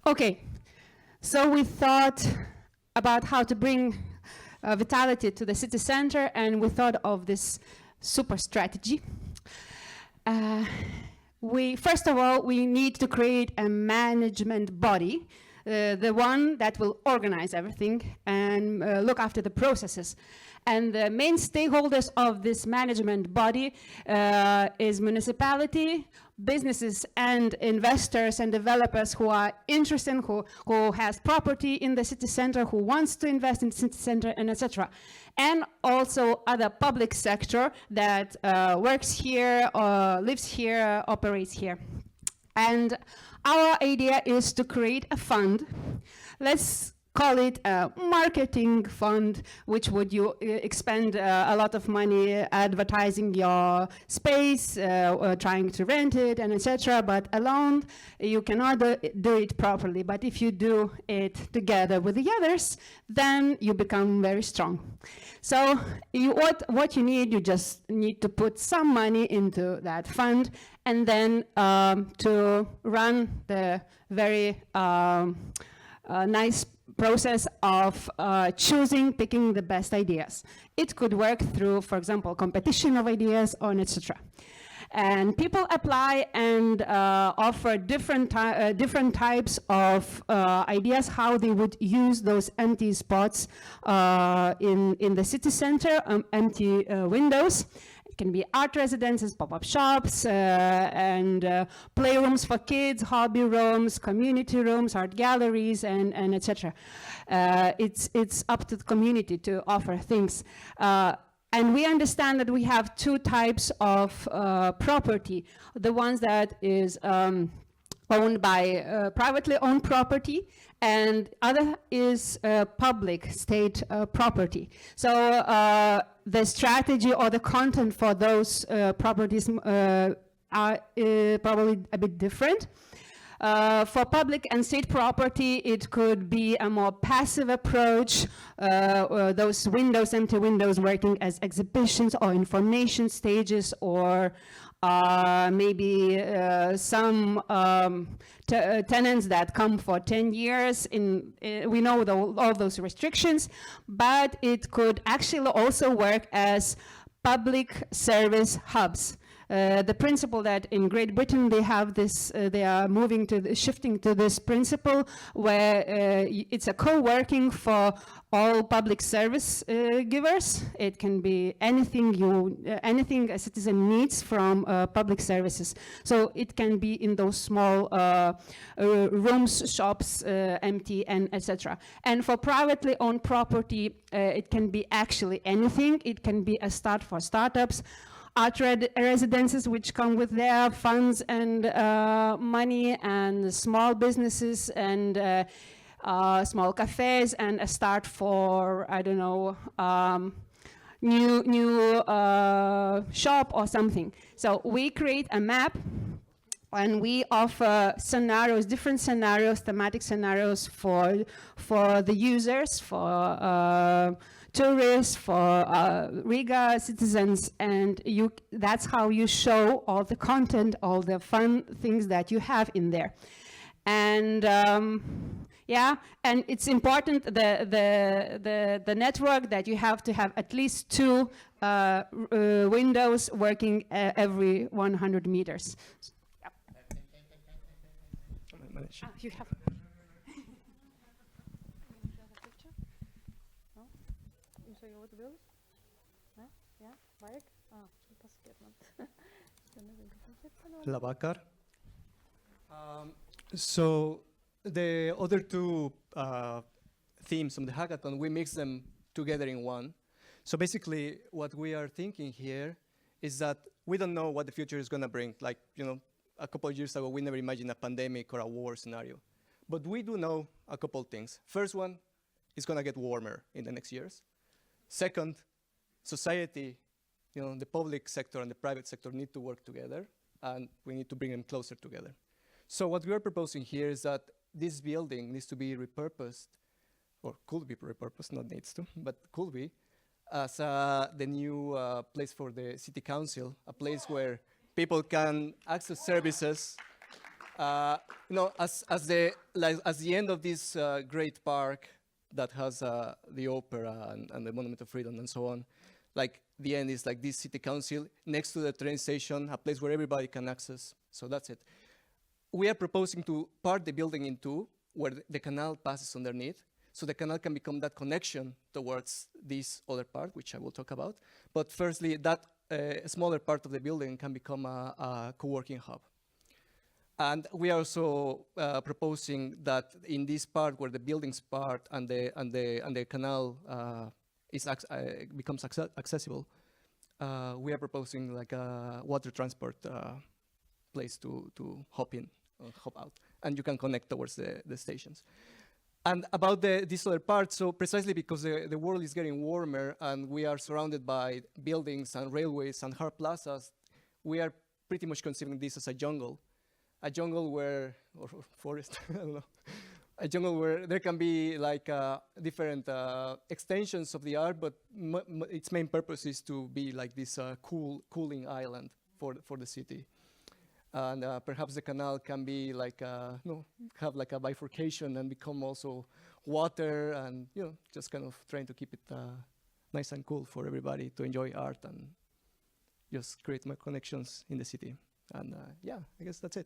Okay, so we thought about how to bring vitality to the city center, and we thought of this super strategy. First of all, we need to create a management body, the one that will organize everything and look after the processes. And the main stakeholders of this management body is municipality, businesses and investors and developers who are interested, who has property in the city center, who wants to invest in the city center, and etc. And also other public sector that works here, lives here, operates here. And our idea is to create a fund. Let's call it a marketing fund, which would you expend a lot of money advertising your space, trying to rent it, and etc. But alone, you cannot do it properly. But if you do it together with the others, then you become very strong. So what you need, you just need to put some money into that fund, and then to run the very nice process of picking the best ideas. It could work through, for example, competition of ideas on etc. And people apply and offer different types of ideas how they would use those empty spots in the city center, empty windows. Can be art residences, pop-up shops, and playrooms for kids, hobby rooms, community rooms, art galleries, and etc. It's up to the community to offer things. And we understand that we have two types of property. The ones that is owned by privately owned property, and other is public state property. So the strategy or the content for those properties are probably a bit different. For public and state property, it could be a more passive approach, those windows, empty windows working as exhibitions or information stages, or maybe some tenants that come for 10 years. We know all those restrictions, but it could actually also work as public service hubs. The principle that in Great Britain they have this, they are shifting to this principle where it's a co-working for all public service givers. It can be anything a citizen needs from public services. So it can be in those small rooms, shops, empty, and etc. And for privately owned property, it can be actually anything. It can be a start for startups, art residences, which come with their funds and money, and small businesses and small cafes, and a start for, I don't know, new shop or something. So we create a map, and we offer scenarios, different scenarios, thematic scenarios for the users, for tourists, for Riga citizens, and that's how you show all the content, all the fun things that you have in there. And yeah, and it's important, the network, that you have to have at least 2 windows working every 100 meters. You have. Labakar. So the other 2 themes on the hackathon, we mix them together in one. So basically, what we are thinking here is that we don't know what the future is going to bring. Like, a couple of years ago, we never imagined a pandemic or a war scenario. But we do know a couple of things. First one, it's going to get warmer in the next years. Second, society, the public sector and the private sector need to work together, and we need to bring them closer together. So what we are proposing here is that this building needs to be repurposed, or could be repurposed, not needs to, but could be, as the new place for the city council, a place where people can access services As the end of this great park that has the opera and the Monument of Freedom and so on, like the end is like this city council next to the train station, a place where everybody can access. So that's it. We are proposing to part the building in two, where the canal passes underneath. So the canal can become that connection towards this other part, which I will talk about. But firstly, that smaller part of the building can become a co-working hub. And we are also proposing that in this part where the buildings part and the canal becomes accessible, we are proposing like a water transport place to hop in or hop out, and you can connect towards the stations. And about this other part, so precisely because the world is getting warmer and we are surrounded by buildings and railways and hard plazas, we are pretty much considering this as a jungle where, or forest, I don't know, a jungle where there can be like different extensions of the art, but its main purpose is to be like this cooling island for the city. And perhaps the canal can be like, have like a bifurcation and become also water, and just kind of trying to keep it nice and cool for everybody to enjoy art and just create more connections in the city. And yeah, I guess that's it.